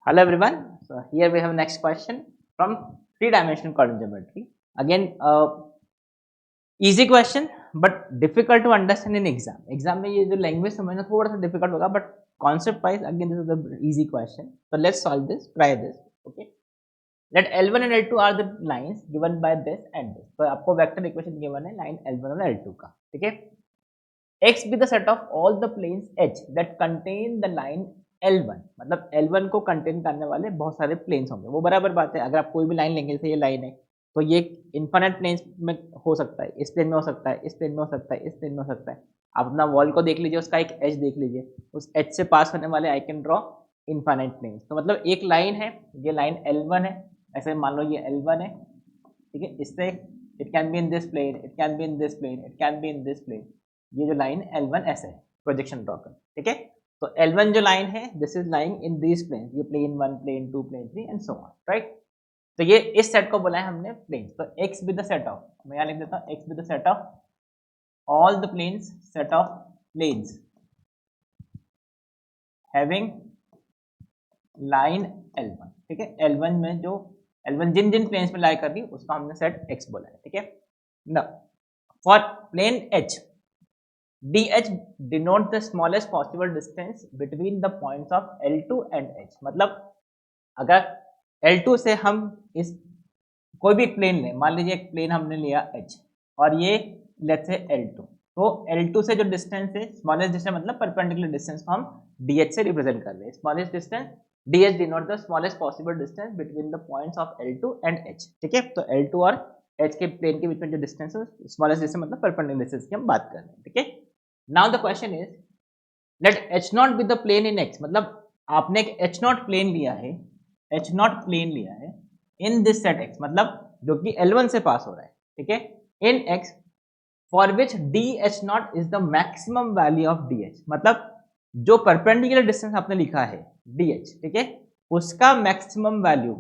Hello everyone. So here we have next question from three-dimensional coordinate geometry. Again, easy question but difficult to understand in exam. Exam में ये जो language समझना थोड़ा सा difficult होगा but concept wise again this is the easy question. So let's solve this. Try this. Okay. Let L1 and L2 are the lines given by this and this. तो आपको vector equation given है line L1 और L2 का. ठीक है. X be the set of all the planes H that contain the line L1 मतलब L1 को contain करने वाले बहुत सारे प्लेन्स होंगे वो बराबर बात है। अगर आप कोई भी लाइन लेंगे जैसे ये लाइन है तो ये इन्फिनिट प्लेन्स में हो सकता है, इस प्लेन में हो सकता है, इस प्लेन में हो सकता है, इस प्लेन में हो सकता है। आप अपना वॉल को देख लीजिए, उसका एक एज देख लीजिए, उस एज से पास होने वाले I can draw infinite planes. तो मतलब एक लाइन है, ये लाइन L1 है, ऐसे मान लो ये L1 है, ठीक है। इससे it can be in this plane, it can be in this plane, it can be in this plane. ये जो लाइन L1 ऐसे है, प्रोजेक्शन ड्रॉ कर, ठीक है। तो L1 जो लाइन है this is lying in this plane, ये plane 1, plane 2, plane 3 and so on, right. तो ये इस सेट को बोला है हमने प्लेन। तो X with the set of, मैं यहाँ लिख देता हूँ X with the set of all the planes, set of planes having line L1, ठीक है। L1 में जो L1 जिन जिन प्लेन्स में लाई कर रही है उसका हमने सेट X बोला है, ठीक है। Now for plane H, DH denote the smallest possible distance between the points of L2 and H। मतलब अगर L2 से हम इस कोई भी प्लेन लें, मान लीजिए एक प्लेन हमने लिया H और ये लेट्स से L2, तो L2 से जो डिस्टेंस है स्मॉलेस्ट डिस्टेंस मतलब परपेंडिकुलर डिस्टेंस को हम DH से रिप्रेजेंट कर रहे हैं। Smallest distance DH denote the smallest possible distance between the points of L2 and H, ठीक है। तो L2 और H के प्लेन के बीच में जो डिस्टेंस है स्मॉलेस्ट डिस्टेंस मतलब परपेंडिकुलर डिस्टेंस की हम बात कर रहे हैं, ठीक है। Now the question is let H0 be the plane in X। मतलब आपने एक H0 प्लेन लिया है, H0 प्लेन लिया है इन दिस सेट X, मतलब जो कि L1 से पास हो रहा है, ठीक है, इन X for which DH0 is the maximum value of DH। मतलब जो परपेंडिकुलर डिस्टेंस आपने लिखा है DH, ठीक है, उसका मैक्सिमम वैल्यू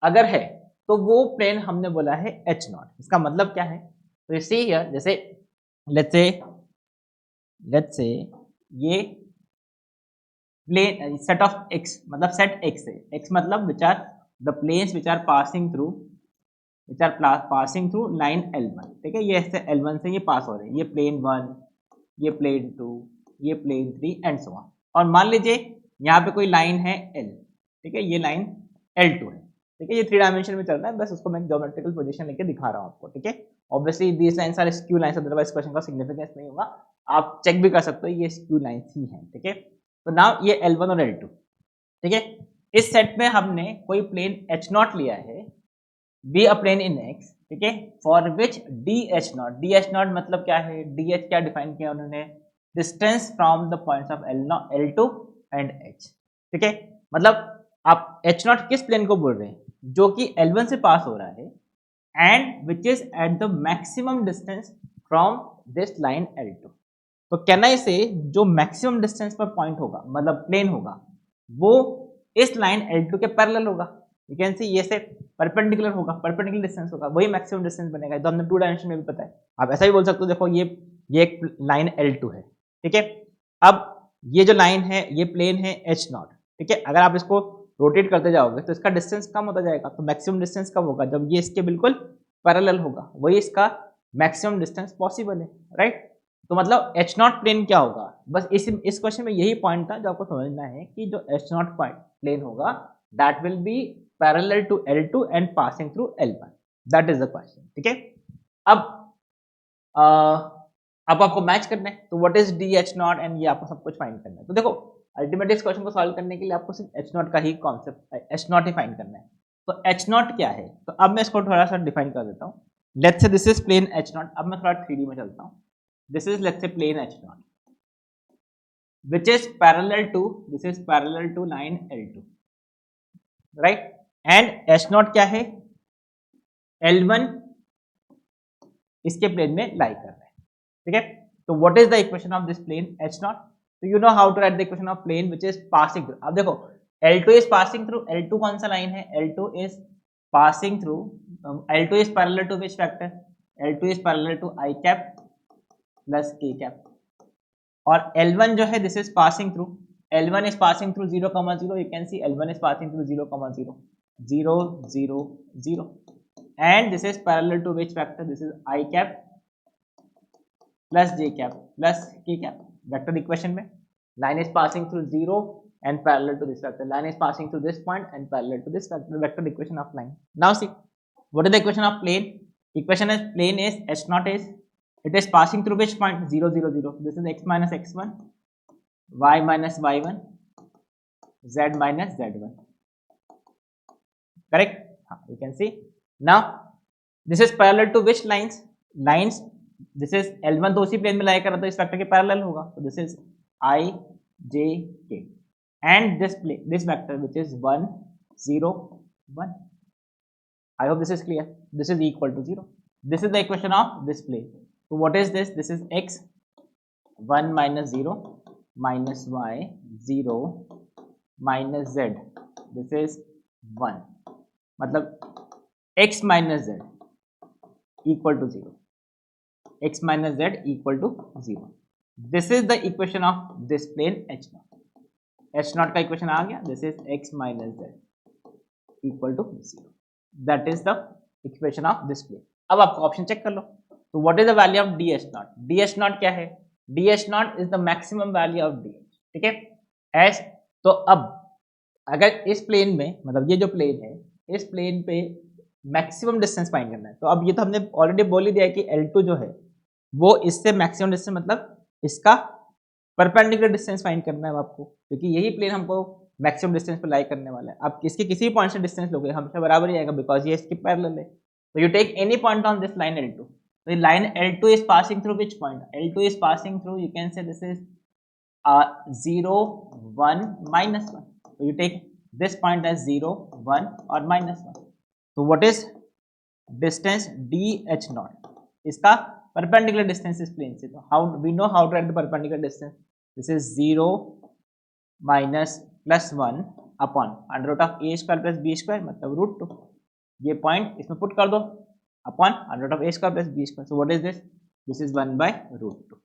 अगर है तो वो प्लेन हमने बोला है H0। इसका मतलब क्या है, तो यू सी हियर, जैसे लेट्स से ये प्लेन सेट ऑफ X मतलब सेट X है, X मतलब which are the planes which are passing through line L1, ठीक है। ये ऐसे L1 से ये पास हो रहे हैं, ये प्लेन 1, ये प्लेन 2, ये प्लेन 3 एंड सो ऑन। और मान लीजिए यहाँ पे कोई लाइन है L, ठीक है, ये लाइन L2 है, ठीक है। ये 3 डायमेंशन में चल रहा है, बस उसको मैं ज्योमेट्रिकल पोजीशन लेके दिखा रहा हूँ आपको, ठीक है। Obviously these lines are skew lines, otherwise question का सिग्निफिकेंस नहीं होगा। आप चेक भी कर सकते हो ये स्क्यू लाइंस ही हैं, ठीक है। तो नाउ ये L1 और L2, ठीक है। इस सेट में हमने कोई प्लेन H0 लिया है, be a plane in X, ठीक है, फॉर विच DH0 मतलब क्या है, DH क्या डिफाइन किया उन्होंने, distance from the points of L2 and H, ठीक है। मतलब आप H0 किस प्लेन को बोल रहे हैं, जो कि L1 से पास हो रहा है and which is at the maximum distance from this line L2। तो कहना इसे जो मैक्सिमम डिस्टेंस पर पॉइंट होगा मतलब प्लेन होगा वो इस लाइन L2 के पैरेलल होगा। यू कैन सी ये से परपेंडिकुलर होगा, परपेंडिकुलर डिस्टेंस होगा, वही मैक्सिमम डिस्टेंस बनेगा। तो हमने 2 डायमेंशन में भी पता है। आप ऐसा भी बोल सकते हो, देखो ये एक लाइन L2 है, ठीक है। अब ये जो लाइन है ये प्लेन है H0, ठीक है। अगर आप इसको रोटेट करते जाओगे तो इसका डिस्टेंस कम होता जाएगा। तो मैक्सिमम डिस्टेंस कब होगा, जब ये इसके बिल्कुल पैरेलल होगा, वही इसका मैक्सिमम डिस्टेंस पॉसिबल है, राइट। तो मतलब H0 प्लेन क्या होगा, बस इस क्वेश्चन में यही पॉइंट था जो आपको समझना है कि जो H0 प्लेन होगा that will be parallel to L2 and passing through L1, that is the question, ठीक है। अब अब आपको मैच करना है, तो व्हाट इज DH0 एंड ये आपको सब कुछ फाइंड करना है। तो देखो अल्टीमेटली इस क्वेश्चन को सॉल्व करने के लिए आपको सिर्फ H0 का ही कॉन्सेप्ट H0 ही फाइंड करना है। तो H0 क्या है, तो अब मैं इसको थोड़ा सा डिफाइन कर देता हूँ। Let's say this is plane H0। अब मैं थोड़ा 3D में चलता हूँ। This is let's say plane H0 which is parallel to line L2, right, and H0 क्या है, L1 इसके प्लेन में लाई कर रहा है, ठीक है। तो what is the equation of this plane H0? So you know how to write the equation of plane which is passing through। अब देखो L2 is passing through, L2 कौन सा लाइन है, L2 is passing through, L2 is parallel to which factor, L2 is parallel to I cap plus K cap, और L1 जो है this is passing through L1 is passing through 0, 0. You can see L1 is passing through 0, 0, 0, 0, 0. And this is parallel to which vector? This is I cap plus j cap plus k cap. Vector equation में line is passing through 0 and parallel to this vector. Line is passing through this point and parallel to this vector. Vector equation of line. Now see, what is the equation of plane? Equation is plane is h naught is, it is passing through which point? 0, 0, 0. This is x minus x1, y minus y1, z minus z1. Correct? You can see. Now this is parallel to which lines? Lines, this is L1 तो उसी plane में लाई कर रहा, तो इस vector के parallel होगा. तो this is I J K and this vector which is 1, 0, 1. I hope this is clear. This is equal to 0. This is the equation of this plane. So what is this? This is x 1 minus 0 minus y 0 minus z. This is 1. मतलब x minus z equal to 0. X minus z equal to 0. This is the equation of this plane h naught. H naught का equation आ गया. This is x minus z equal to 0. That is the equation of this plane. अब आपको option check कर लो. तो what is the value of dh naught? dh naught क्या है? dh naught is the maximum value of dh. ठीक है? h तो अब अगर इस प्लेन में, मतलब ये जो प्लेन है, इस प्लेन पे मैक्सिमम डिस्टेंस फाइंड करना है. तो अब ये तो हमने ऑलरेडी बोल ही दिया है कि L2 जो है वो इससे मैक्सिमम डिस्टेंस, मतलब इसका परपेंडिकुलर डिस्टेंस फाइंड करना है आपको, क्योंकि यही प्लेन हमको मैक्सिमम डिस्टेंस पे लाई करने वाला है. आप इसके किसी पॉइंट से डिस्टेंस लोगे हमेशा बराबर ही आएगा, बिकॉज ये इसके पैरेलल है. तो you take any point on this line L2. तो ये line L2 is passing through which point? L2 is passing through, you can say this is 0, 1, minus 1. So you take this point as 0, 1 or minus 1. So what is distance dh naught? इसका perpendicular distance इस plane से. तो how we know how to write the perpendicular distance? This is 0 minus plus 1 upon under root of a square plus b square, मतलब root 2. ये point इसमें put कर दो upon under root of a square plus b square. So what is this? This is 1 by root 2.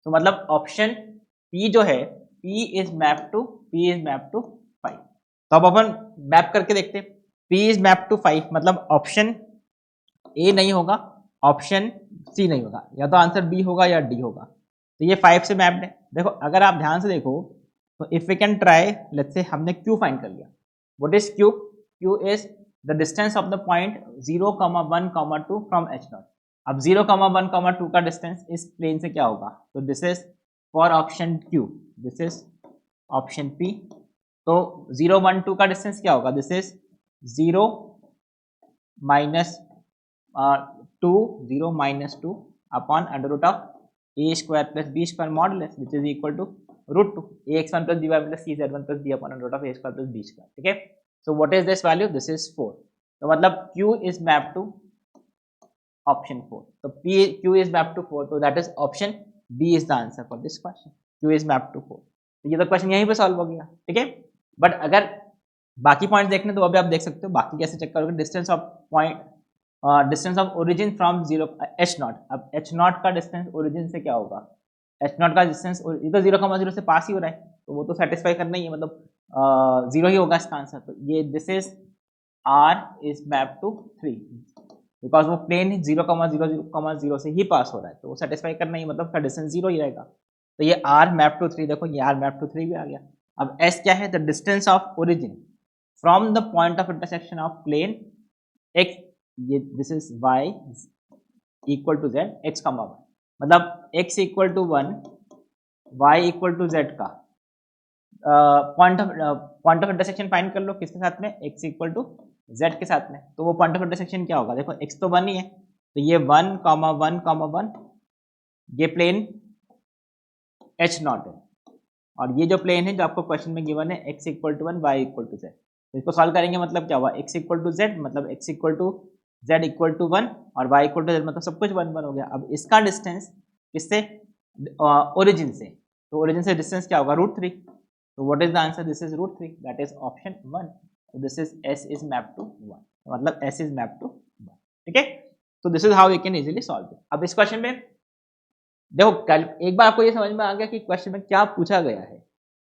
तो मतलब option P जो है, P is mapped to 5. तो अब अपन मैप करके देखते हैं. P is mapped to 5 मतलब ऑप्शन A नहीं होगा, ऑप्शन C नहीं होगा, या तो आंसर B होगा या D होगा. तो ये 5 से मैप्ड है. देखो अगर आप ध्यान से देखो तो if we can try, let's say हमने Q फाइंड कर लिया. What is Q? Q is the distance of the point 0, 1, 2 from h naught. अब 0, 1, 2 का डिस्टेंस इस प्लेन से क्या होगा? तो this is for option Q, this is option P. तो 0, 1, 2 का डिस्टेंस क्या होगा? This is 0 minus 2, 0 minus 2 upon under root of a square plus b square modulus, which is equal to root 2 ax1 plus by plus cz1 plus b upon under root of a square plus b square. ठीक है? So what is this value? This is 4. तो मतलब Q is mapped to option 4. तो Q is mapped to 4. तो that is option B is the answer for this question. Q is mapped to 4. तो ये तो question यहीं पे solve हो गया. ठीक है? बट अगर बाकी पॉइंट देखने तो अभी आप देख सकते हो. बाकी कैसे चेक करोगे? Distance of point, distance of origin from 0 h naught. अब h naught का डिस्टेंस ओरिजिन से क्या होगा? h naught का डिस्टेंस ये तो 0, 0 से पास ही हो रहा है, तो वो तो सेटिस्फाई करना ही है, मतलब 0 ही होगा इसका आंसर. तो ये this is R is map to 3 because वो प्लेन 0, 0 से ही पास हो रहा है, तो वो सेटिस्फाई करना ही, मतलब उसका डिस्टेंस 0 ही रहेगा. तो ये R मैप टू 3, देखो ये R मैप टू 3 भी आ गया. अब S क्या है? The distance of origin from the point of intersection of plane x, ये this is y equal to z, x comma y, मतलब x equal to 1, y equal to z का point of intersection find कर लो. किसके साथ में? x equal to z के साथ में. तो वो पॉइंट ऑफ इंटरसेक्शन क्या होगा? देखो x तो 1 ही है, तो ये 1, 1, ये प्लेन h naught है, और ये जो प्लेन है जो आपको क्वेश्चन में गिवन है x equal to 1, y equal to z. तो इसको सॉल्व करेंगे, मतलब क्या हुआ? x इक्वल टू z, मतलब x equal to z equal to 1 और y इक्वल टू z, मतलब सब कुछ 1, 1 हो गया. अब इसका डिस्टेंस किससे? ओरिजिन से. तो ओरिजिन से डिस्टेंस क्या होगा? रूट 3. तो what is the answer? This is root 3. That is option 1. तो this is S is map to 1, मतलब S इज मैप टू 1. ठीक है? तो this is how you can easily solve it. अब इस क्वेश्चन में देखो, कल एक बार आपको ये समझ में आ गया कि क्वेश्चन में क्या पूछा गया है.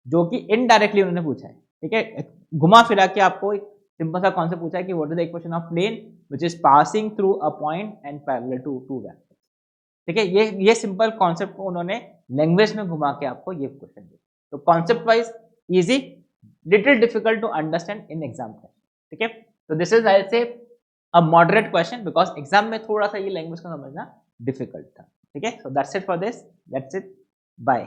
जो कि इनडायरेक्टली उन्होंने पूछा है, ठीक है, घुमा फिरा के आपको एक सिंपल सा कॉन्सेप्ट पूछा है कि what is the equation of plane which is passing through a point and parallel to two vectors, ठीक है, ये सिंपल कॉन्सेप्ट को उन्होंने लैंग्वेज में घुमा के आपको ये क्वेश्चन दिया। तो concept wise easy, little difficult to understand in exam, ठीक है। तो this is I say a moderate question because exam में थोड़ा सा ये लैंग्वेज को समझना डिफिकल्ट था, ठीक है। So that's it for this, that's it, bye.